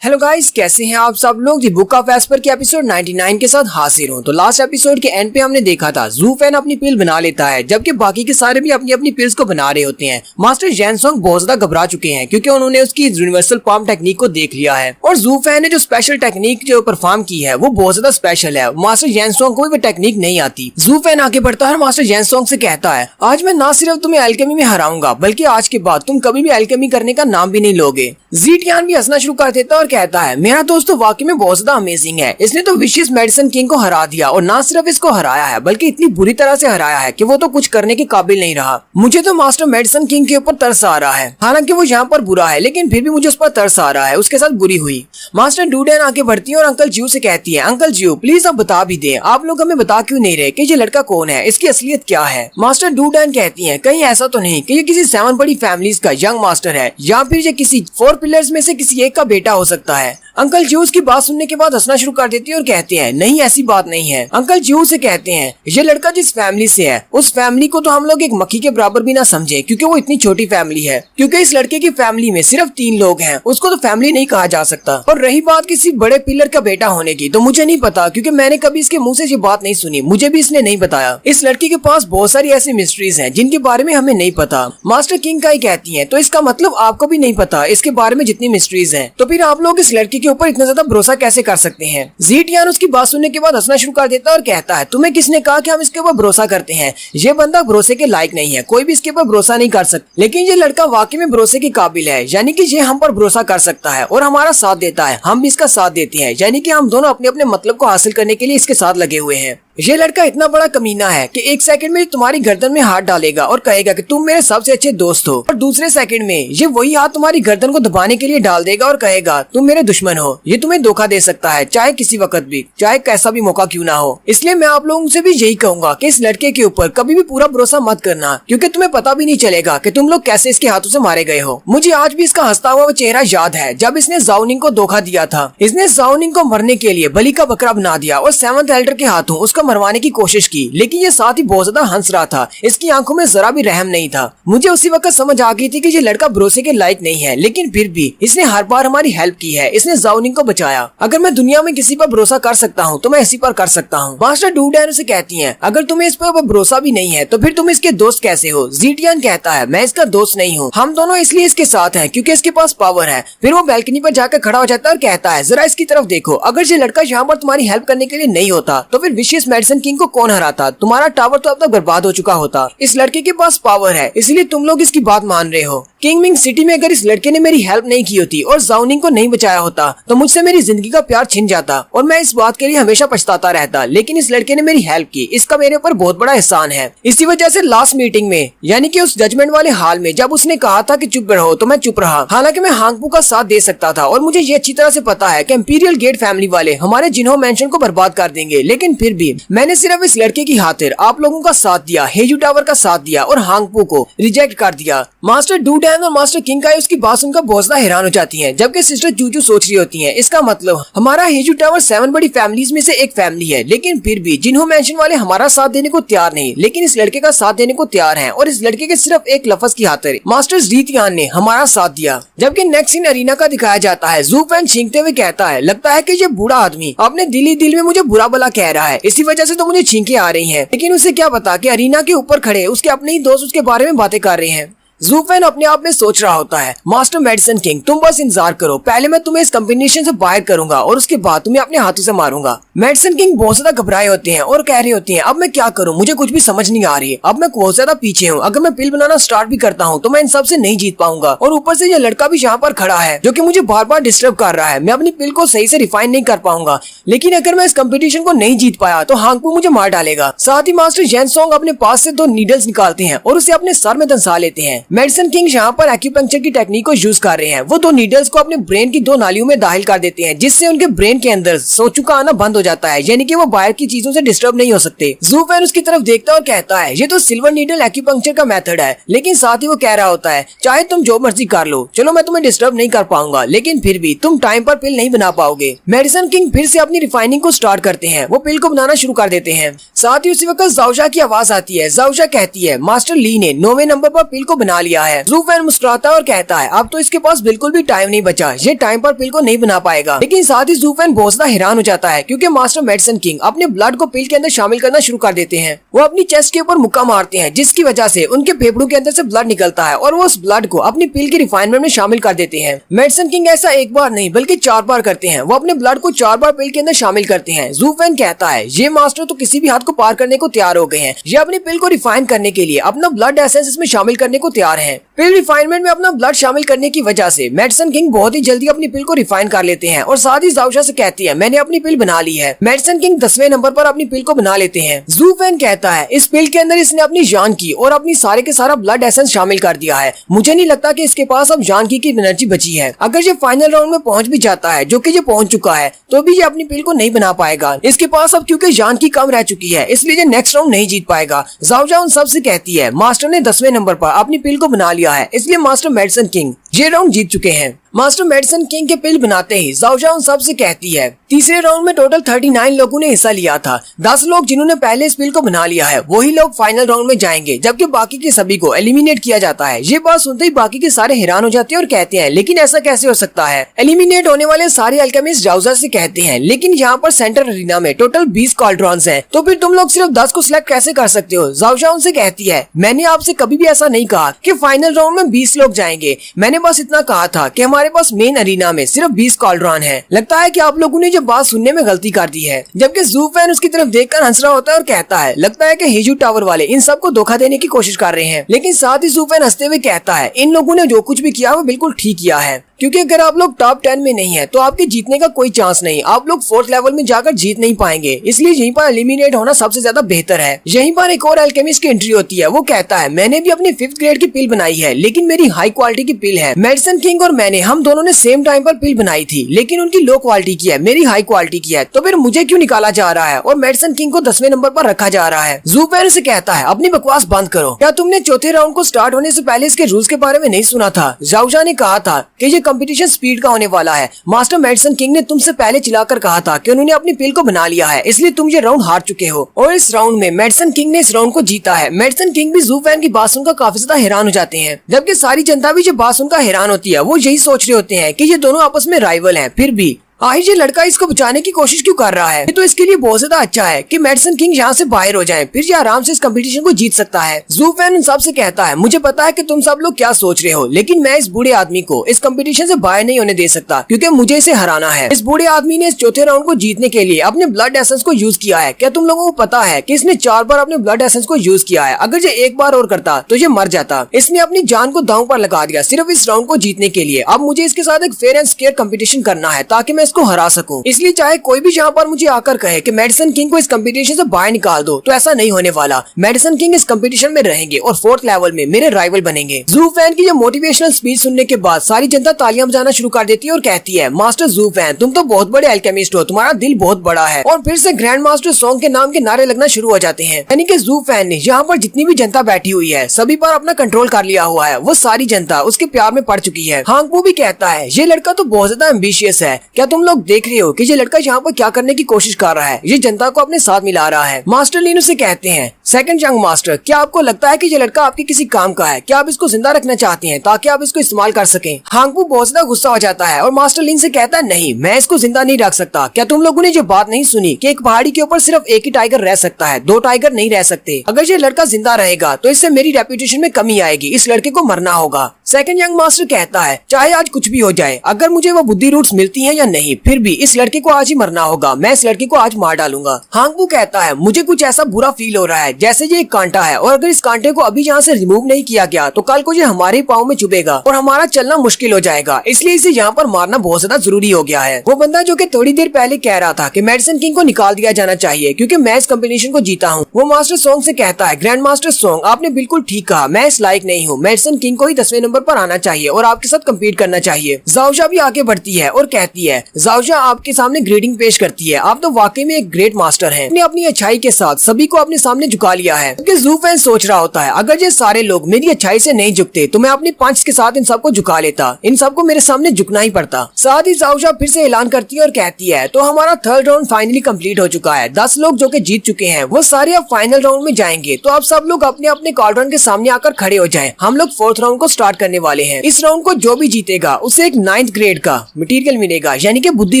Hello guys, कैसे हैं आप सब लोग। दी बुक ऑफ एस्पर के एपिसोड 99 के साथ हाजिर हूं। तो लास्ट एपिसोड के एंड पे हमने देखा था ज़ू फेन अपनी पिल बना लेता है, जबकि बाकी के सारे भी अपनी अपनी पिल्स को बना रहे होते हैं। मास्टर जैनसोंग बहुत ज्यादा घबरा चुके हैं क्योंकि उन्होंने उसकी यूनिवर्सल पाम टेक्निक को देख लिया है और ज़ू फेन ने जो स्पेशल टेक्निक जो परफॉर्म की है वो बहुत ज्यादा स्पेशल है। मास्टर जैनसोंग को भी वो टेक्निक नहीं आती। ज़ू फेन आगे बढ़ता है, मास्टर जैनसोंग से कहता है, आज मैं ना सिर्फ तुम्हें एल्केमी में हराऊंगा बल्कि आज के बाद तुम कभी भी एल्केमी करने का नाम भी नहीं लोगे। ज़ीटियान भी हंसना शुरू कर देता है और कहता है, मेरा दोस्त तो वाकई में बहुत ज्यादा अमेजिंग है। इसने तो विशियस मेडिसिन किंग को हरा दिया और ना सिर्फ इसको हराया है बल्कि इतनी बुरी तरह से हराया है कि वो तो कुछ करने के काबिल नहीं रहा। मुझे तो मास्टर मेडिसिन किंग के ऊपर तरस आ रहा है। हालांकि वो यहाँ पर बुरा है लेकिन फिर भी मुझे उस पर तरस आ रहा है। उसके साथ बुरी हुई। मास्टर डूडैन आगे बढ़ती है और अंकल ज्यू से कहती है, अंकल ज्यू प्लीज आप बता भी दें, आप लोग हमें बता क्यों नहीं रहे कि ये लड़का कौन है, इसकी असलियत क्या है। मास्टर डूडैन कहती है, कहीं ऐसा तो नहीं कि ये किसी 7 बड़ी फैमिलीज का यंग मास्टर है या फिर ये किसी 4 पिलर्स में से किसी एक का बेटा हो सकता है। अंकल ज्यू की बात सुनने के बाद हंसना शुरू कर देती है और कहते हैं, नहीं ऐसी बात नहीं है। अंकल ज्यू से कहते हैं, ये लड़का जिस फैमिली से है उस फैमिली को तो हम लोग एक मक्खी के बराबर भी ना समझे क्योंकि वो इतनी छोटी फैमिली है। क्योंकि इस लड़के की फैमिली में सिर्फ 3 लोग हैं, उसको तो फैमिली नहीं कहा जा सकता। और रही बात किसी बड़े पिलर का बेटा होने की, तो मुझे नहीं पता क्योंकि मैंने कभी इसके मुंह से ये बात नहीं सुनी, मुझे भी इसने नहीं बताया। इस लड़की के पास बहुत सारी ऐसी मिस्ट्रीज हैं जिनके बारे में हमें नहीं पता। मास्टर किंग का ही कहती है, तो इसका मतलब आपको भी नहीं पता इसके बारे में जितनी मिस्ट्रीज हैं, तो फिर आप लोग इस लड़की के ऊपर इतना ज्यादा भरोसा कैसे कर सकते हैं। ज़ीटियान उसकी बात सुनने के बाद हंसना शुरू कर देता है और कहता है, तुम्हें किसने कहा कि हम इसके ऊपर भरोसा करते हैं। ये बंदा भरोसे के लायक नहीं है, कोई भी इसके ऊपर भरोसा नहीं कर सकता। लेकिन ये लड़का वाकई में भरोसे के काबिल है, यानी कि ये हम पर भरोसा कर सकता है और हमारा साथ देता है, हम भी इसका साथ देते हैं, यानी कि हम दोनों अपने अपने मतलब को हासिल करने के लिए इसके साथ लगे हुए हैं। ये लड़का इतना बड़ा कमीना है कि 1 सेकंड में तुम्हारी गर्दन में हाथ डालेगा और कहेगा कि तुम मेरे सबसे अच्छे दोस्त हो, और दूसरे सेकंड में ये वही हाथ तुम्हारी गर्दन को दबाने के लिए डाल देगा और कहेगा तुम मेरे दुश्मन हो। ये तुम्हें धोखा दे सकता है, चाहे किसी वक्त भी, चाहे कैसा भी मौका क्यों ना हो। इसलिए मैं आप लोगों से भी यही कहूंगा कि इस लड़के के ऊपर कभी भी पूरा भरोसा मत करना, क्योंकि तुम्हें पता भी नहीं चलेगा कि तुम लोग कैसे इसके हाथों से मारे गए हो। मुझे आज भी इसका हंसता हुआ चेहरा याद है जब इसने ज़ाओनिंग को धोखा दिया था। इसने ज़ाओनिंग को मरने के लिए बलि का बकरा बना दिया और 7th एल्डर के हाथों उसको मरवाने की कोशिश की, लेकिन ये साथ ही बहुत ज्यादा हंस रहा था। इसकी आंखों में जरा भी रहम नहीं था। मुझे उसी वक्त समझ आ गई थी कि ये लड़का भरोसे के लायक नहीं है, लेकिन फिर भी इसने हर बार हमारी हेल्प की है। इसने ज़ाओनिंग को बचाया। अगर मैं दुनिया में किसी पर भरोसा कर सकता हूँ तो मैं इसी पर कर सकता हूँ। मास्टर डूडैन से कहती है, अगर तुम्हें इस पर भरोसा भी नहीं है तो फिर तुम इसके दोस्त कैसे हो। ज़ीटियान कहता है, मैं इसका दोस्त नहीं हूँ, हम दोनों इसलिए इसके साथ हैं क्योंकि इसके पास पावर है। फिर वो बैल्कनी पर जाकर खड़ा हो जाता है और कहता है, जरा इसकी तरफ देखो, अगर ये लड़का यहाँ पर तुम्हारी हेल्प करने के लिए नहीं होता तो फिर विशियस मेडिसिन किंग को कौन हराता। तुम्हारा टावर तो अब तक बर्बाद हो चुका होता। इस लड़के के पास पावर है इसलिए तुम लोग इसकी बात मान रहे हो। किंगमिंग सिटी में अगर इस लड़के ने मेरी हेल्प नहीं की होती और ज़ाओनिंग को नहीं बचाया होता तो मुझसे मेरी जिंदगी का प्यार छिन जाता और मैं इस बात के लिए हमेशा पछताता रहता। लेकिन इस लड़के ने मेरी हेल्प की, इसका मेरे ऊपर बहुत बड़ा एहसान है। इसी वजह से लास्ट मीटिंग में, यानी कि उस जजमेंट वाले हाल में, जब उसने कहा था कि चुप रहो तो मैं चुप रहा। हालांकि मैं हांगपू का साथ दे सकता था और मुझे ये अच्छी तरह से पता है कि इंपीरियल गेट फैमिली वाले हमारे जिन्हो मेंशन को बर्बाद कर देंगे, लेकिन फिर भी मैंने सिर्फ इस लड़के की खातिर आप लोगों का साथ दिया, हेजू टावर का साथ दिया और हांगपू को रिजेक्ट कर दिया। मास्टर डूडैन और मास्टर किंग का उसकी बात सुनकर बहुत ज्यादा हैरान हो जाती हैं, जबकि सिस्टर जूजू सोच रही होती हैं, इसका मतलब हमारा हेजू टावर 7 बड़ी फैमिलीज में से एक फैमिली है, लेकिन फिर भी जिन्हो मेंशन वाले हमारा साथ देने को तैयार नहीं, लेकिन इस लड़के का साथ देने को तैयार हैं और इस लड़के के सिर्फ एक लफ्ज की खातिर मास्टर ज़ीटियान ने हमारा साथ दिया। जबकि नेक्स्ट सीन अरीना का दिखाया जाता है। ज़ू फेन छींकते हुए कहता है, लगता है कि ये बूढ़ा आदमी अपने दिल ही दिल में मुझे बुरा भला कह रहा है, इसी वजह से तो मुझे छींके आ रही है। लेकिन उसे क्या पता कि अरीना के ऊपर खड़े उसके अपने ही दोस्त उसके बारे में बातें कर रहे हैं। ज़ू फेन अपने आप में सोच रहा होता है, मास्टर मेडिसिन किंग तुम बस इंतजार करो, पहले मैं तुम्हें इस कॉम्बिनेशन से बाहर करूंगा और उसके बाद तुम्हें अपने हाथों से मारूंगा। मेडिसिन किंग बहुत ज्यादा घबराए होते हैं और कह रहे होते हैं, अब मैं क्या करूं, मुझे कुछ भी समझ नहीं आ रही है, अब मैं बहुत ज्यादा पीछे हूँ। अगर मैं पिल बनाना स्टार्ट भी करता हूँ तो मैं इन सब से नहीं जीत पाऊंगा और ऊपर से ये लड़का भी यहाँ पर खड़ा है जो कि मुझे बार बार डिस्टर्ब कर रहा है। मैं अपनी पिल को सही से रिफाइन नहीं कर पाऊंगा, लेकिन अगर मैं इस कॉम्पिटिशन को नहीं जीत पाया तो हांगपू मुझे मार डालेगा। साथ ही मास्टर जैनसोंग अपने पास से 2 नीडल्स निकालते हैं और उसे अपने सर में दंसा लेते हैं। मेडिसिन किंग यहाँ पर एक्यूपंक्चर की टेक्निक को यूज कर रहे हैं। वो 2 नीडल्स को अपने ब्रेन की 2 नालियों में दाखिल कर देते हैं, जिससे उनके ब्रेन के अंदर सोचू का आना बंद हो जाता है, यानी कि वो बाहर की चीजों से डिस्टर्ब नहीं हो सकते। ज़ू फेन उसकी तरफ देखता है और कहता है, ये तो सिल्वर नीडल एक्यूपंक्चर का मेथड है, लेकिन साथ ही वो कह रहा होता है, चाहे तुम जो मर्जी कर लो, चलो मैं तुम्हें डिस्टर्ब नहीं कर पाऊंगा, लेकिन फिर भी तुम टाइम पर पिल नहीं बना पाओगे। मेडिसिन किंग फिर से अपनी रिफाइनिंग को स्टार्ट करते हैं, वो पिल को बनाना शुरू कर देते हैं। साथ ही उसी वक्त ज़ाओशा की आवाज आती है। ज़ाओशा कहती है, मास्टर ली ने 9वें नंबर पर पिल को बना बना लिया है। जू फैन मुस्कुराता है और कहता है अब तो इसके पास बिल्कुल भी टाइम नहीं बचा, ये टाइम पर पिल को नहीं बना पाएगा। लेकिन साथ ही जू फैन बहुत ज्यादा हैरान हो जाता है क्योंकि मास्टर मेडिसिन किंग अपने ब्लड को पिल के अंदर शामिल करना शुरू कर देते हैं। वो अपनी चेस्ट के ऊपर मुक्का मारते हैं जिसकी वजह से उनके फेफड़ों के अंदर से ब्लड निकलता है और वो उस ब्लड को अपनी पिल के रिफाइनमेंट में शामिल कर देते हैं। मेडिसिन किंग ऐसा एक बार नहीं बल्कि 4 बार करते हैं। वो अपने ब्लड को 4 बार पिल के अंदर शामिल करते हैं। जू फैन कहता है ये मास्टर तो किसी भी हद को पार करने को तैयार हो गए हैं। ये अपनी पिल को रिफाइन करने के लिए अपना ब्लड एसेंस इसमें शामिल करने को तैयार है। पिल रिफाइनमेंट में अपना ब्लड शामिल करने की वजह से मेडिसिन किंग बहुत ही जल्दी अपनी पिल को रिफाइन कर लेते हैं और साथ ही जाओशा से कहती है मैंने अपनी पिल बना ली है। मेडिसिन किंग 10वें नंबर पर अपनी पिल को बना लेते हैं। जू फैन कहता है इस पिल के अंदर इसने अपनी जानकी और अपनी सारे के सारा ब्लड एसेंस शामिल कर दिया है। मुझे नहीं लगता कि इसके पास अब जानकी की एनर्जी बची है। अगर ये फाइनल राउंड में पहुंच भी जाता है, जो कि ये पहुंच चुका है, तो भी ये अपनी पिल को नहीं बना पाएगा। इसके पास अब क्योंकि जानकी कम रह चुकी है इसलिए ये नेक्स्ट राउंड नहीं जीत पाएगा। जाओशा उन सबसे कहती है मास्टर ने 10वें नंबर पर अपनी पिल को बना लिया है, इसलिए मास्टर मेडिसिन किंग ये राउंड जीत चुके हैं। मास्टर मेडिसिन किंग के पिल बनाते ही जाओशा उन सबसे कहती है तीसरे राउंड में टोटल 39 लोगों ने हिस्सा लिया था। 10 लोग जिन्होंने पहले इस पिल को बना लिया है वही लोग फाइनल राउंड में जाएंगे, जबकि बाकी के सभी को एलिमिनेट किया जाता है। ये बात सुनते ही बाकी के सारे हैरान हो जाते हैं और कहते हैं लेकिन ऐसा कैसे हो सकता है। एलिमिनेट होने वाले सारे अल्केमिस्ट जाओशा से कहते हैं लेकिन यहाँ पर सेंट्रल अरीना में टोटल 20 कॉल्ड्रॉन्स हैं, तो फिर तुम लोग सिर्फ 10 को सिलेक्ट कैसे कर सकते हो। जाओशा उनसे कहती है मैंने आपसे कभी भी ऐसा नहीं कहा कि फाइनल राउंड में 20 लोग जाएंगे, मैंने बस इतना कहा था कि हमारे पास मेन अरीना में सिर्फ 20 कॉल्ड्रॉन है। लगता है कि आप लोगों ने जो बात सुनने में गलती कर दी है। जबकि जू फैन उसकी तरफ देखकर हंस रहा होता है और कहता है लगता है कि हेजू टावर वाले इन सबको धोखा देने की कोशिश कर रहे हैं। लेकिन साथ ही जू फैन हंसते हुए कहता है इन लोगों ने जो कुछ भी किया वो बिल्कुल ठीक किया है, क्योंकि अगर आप लोग टॉप 10 में नहीं है तो आपके जीतने का कोई चांस नहीं, आप लोग 4th लेवल में जाकर जीत नहीं पाएंगे, इसलिए यहीं पर एलिमिनेट होना सबसे ज्यादा बेहतर है। यहीं पर एक और अल्केमिस्ट की एंट्री होती है। वो कहता है मैंने भी अपनी 5th ग्रेड की पिल बनाई है लेकिन मेरी हाई क्वालिटी की पिल है। मेडिसिन किंग और मैंने हम दोनों ने सेम टाइम पर पिल बनाई थी लेकिन उनकी लो क्वालिटी की है, मेरी हाई क्वालिटी की है, तो फिर मुझे क्यों निकाला जा रहा है और मेडिसिन किंग को 10वें नंबर पर रखा जा रहा है। जू फैन से कहता है अपनी बकवास बंद करो, क्या तुमने चौथे राउंड को स्टार्ट होने से पहले इसके रूल्स के बारे में नहीं सुना था। जाओशा ने कहा था कि ये कंपटीशन स्पीड होने वाला है। मास्टर मेडिसिन किंग ने तुमसे पहले चिल्लाकर कहा था कि उन्होंने अपनी पिल को बना लिया है, इसलिए तुम ये राउंड हार चुके हो। और इस राउंड में मेडिसिन किंग ने इस राउंड को जीता है। मेडिसिन किंग भी जू फैन की बात सुनकर काफी ज्यादा हैरान हो जाते हैं, जबकि सारी जनता भी जो बात सुनकर हैरान होती है वो यही सोच रहे होते हैं कि ये दोनों आपस में राइवल हैं। फिर भी आखिर ये लड़का इसको बचाने की कोशिश क्यों कर रहा है। ये तो इसके लिए बहुत ज्यादा अच्छा है कि मेडिसिन किंग यहाँ से बाहर हो जाए, फिर ये आराम से इस कंपटीशन को जीत सकता है। जू फैन उन सबसे कहता है मुझे पता है कि तुम सब लोग क्या सोच रहे हो, लेकिन मैं इस बूढ़े आदमी को इस कंपटीशन से बाहर नहीं होने दे सकता क्योंकि मुझे इसे हराना है। इस बूढ़े आदमी ने इस चौथे राउंड को जीतने के लिए अपने ब्लड एसेंस को यूज किया है। क्या तुम लोगों को पता है कि इसने 4 बार अपने ब्लड एसेंस को यूज किया है। अगर ये एक बार और करता तो ये मर जाता। इसने अपनी जान को दांव पर लगा दिया सिर्फ इस राउंड को जीतने के लिए। अब मुझे इसके साथ एक फेयर एंड स्क्वेयर कंपटीशन करना है ताकि मैं इसको हरा सकूं। इसलिए चाहे कोई भी यहाँ पर मुझे आकर कहे कि मेडिसिन किंग को इस कंपटीशन से बाहर निकाल दो, तो ऐसा नहीं होने वाला। मेडिसिन किंग इस कंपटीशन में रहेंगे और 4th लेवल में मेरे राइवल बनेंगे। जू फैन की ये मोटिवेशनल स्पीच सुनने के बाद सारी जनता तालियां बजाना शुरू कर देती है और कहती है मास्टर जू फैन तुम तो बहुत बड़े अल्केमिस्ट हो, तुम्हारा दिल बहुत बड़ा है। और फिर से ग्रैंड मास्टर सॉन्ग के नाम के नारे लगना शुरू हो जाते हैं। यानी कि जू फैन ने यहाँ पर जितनी भी जनता बैठी हुई है सभी पर अपना कंट्रोल कर लिया हुआ है। वो सारी जनता उसके प्यार में पड़ चुकी है। हांगपू भी कहता है ये लड़का तो बहुत ज्यादा एम्बिशियस है। क्या तुम लोग देख रहे हो कि ये लड़का यहाँ पर क्या करने की कोशिश कर रहा है, ये जनता को अपने साथ मिला रहा है। मास्टर लीन उसे कहते हैं सेकंड यंग मास्टर क्या आपको लगता है कि ये लड़का आपके किसी काम का है, क्या आप इसको जिंदा रखना चाहते हैं ताकि आप इसको इस्तेमाल कर सकें। हांगपू बहुत ज्यादा गुस्सा हो जाता है और मास्टर लीन से कहता है नहीं मैं इसको जिंदा नहीं रख सकता। क्या तुम लोगों ने ये बात नहीं सुनी कि एक पहाड़ी के ऊपर सिर्फ एक ही टाइगर रह सकता है, 2 टाइगर नहीं रह सकते। अगर ये लड़का जिंदा रहेगा तो इससे मेरी रेपुटेशन में कमी आएगी, इस लड़के को मरना होगा। सेकंड यंग मास्टर कहता है चाहे आज कुछ भी हो जाए, अगर मुझे वो बुद्धि रूट्स मिलती हैं या नहीं, फिर भी इस लड़के को आज ही मरना होगा, मैं इस लड़के को आज मार डालूंगा। हांगपू कहता है मुझे कुछ ऐसा बुरा फील हो रहा है जैसे ये एक कांटा है और अगर इस कांटे को अभी यहाँ से रिमूव नहीं किया गया तो कल को ये हमारे पाँव में चुभेगा और हमारा चलना मुश्किल हो जाएगा, इसलिए इसे यहाँ पर मारना बहुत ज्यादा जरूरी हो गया है। वो बंदा जो कि थोड़ी देर पहले कह रहा था कि मेडिसिन किंग को निकाल दिया जाना चाहिए क्योंकि मैं इस कंपटीशन को जीता हूँ, वो मास्टर सॉन्ग से कहता है ग्रैंड मास्टर सॉन्ग आपने बिल्कुल ठीक कहा, मैं इस लायक नहीं हूँ, मेडिसिन किंग को ही 10वें नंबर पर आना चाहिए और आपके साथ कम्पीट करना चाहिए। जाओशा भी आगे बढ़ती है और कहती है ज़ाओजा आपके सामने ग्रेडिंग पेश करती है। आप तो वाकई में एक ग्रेट मास्टर हैं। अपनी अपनी अच्छाई के साथ सभी को अपने सामने झुका लिया है। क्योंकि ज़ू फैन सोच रहा होता है अगर ये सारे लोग मेरी अच्छाई से नहीं झुकते तो मैं अपनी पंच के साथ इन सबको झुका लेता, इन सबको मेरे सामने झुकना ही पड़ता। साथ ही ज़ाओजा फिर से ऐलान करती है और कहती है तो हमारा थर्ड राउंड फाइनली कंप्लीट हो चुका है। 10 लोग जो कि जीत चुके हैं वो सारे अब फाइनल राउंड में जाएंगे। तो आप सब लोग अपने अपने कार्डन के सामने आकर खड़े हो जाएं। हम लोग फोर्थ राउंड को स्टार्ट करने वाले हैं। इस राउंड को जो भी जीतेगा उसे एक 9th ग्रेड का मटेरियल मिलेगा, यानी कि बुद्धि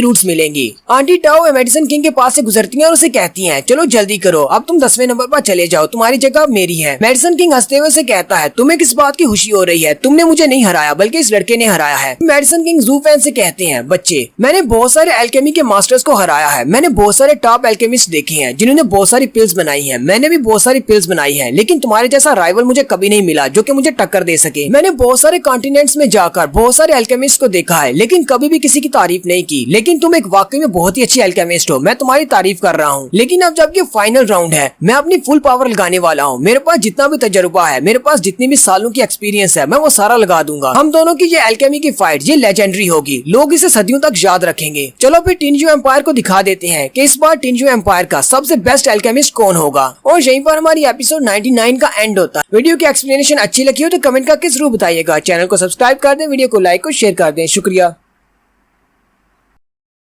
रूट्स मिलेंगी। आंटी टाओ मेडिसिन किंग के पास से गुजरती हैं और उसे कहती हैं चलो जल्दी करो, अब तुम 10वें नंबर पर चले जाओ, तुम्हारी जगह मेरी है। मेडिसिन किंग हंसते हुए उसे कहता है तुम्हें किस बात की खुशी हो रही है, तुमने मुझे नहीं हराया बल्कि इस लड़के ने हराया है। मेडिसिन किंग ज़ू फैन से कहते हैं बच्चे मैंने बहुत सारे एल्केमी के मास्टर्स को हराया है, मैंने बहुत सारे टॉप एल्केमिस्ट देखे हैं जिन्होंने बहुत सारी पिल्स बनाई है, मैंने भी बहुत सारी पिल्स बनाई है, लेकिन तुम्हारे जैसा राइवल मुझे कभी नहीं मिला जो कि मुझे टक्कर दे सके। मैंने बहुत सारे कॉन्टिनेंट्स में जाकर बहुत सारे एल्केमिस्ट को देखा है लेकिन कभी भी किसी की तारीफ नहीं की, लेकिन तुम एक वाकई में बहुत ही अच्छी एल्केमिस्ट हो, मैं तुम्हारी तारीफ कर रहा हूँ। लेकिन अब जब ये फाइनल राउंड है मैं अपनी फुल पावर लगाने वाला हूँ। मेरे पास जितना भी तजुर्बा है, मेरे पास जितनी भी सालों की एक्सपीरियंस है, मैं वो सारा लगा दूंगा। हम दोनों की ये एल्केमी की फाइट ये लेजेंडरी होगी, लोग इसे सदियों तक याद रखेंगे। चलो फिर टिनजू एम्पायर को दिखा देते हैं कि इस बार टिनजू एम्पायर का सबसे बेस्ट एल्केमिस्ट कौन होगा। और यहीं पर हमारी एपिसोड 99 का एंड होता है। वीडियो की एक्सप्लेनेशन अच्छी लगी हो तो कमेंट करके जरूर बताइएगा। चैनल को सब्सक्राइब कर दें, वीडियो को लाइक और शेयर कर दें। शुक्रिया।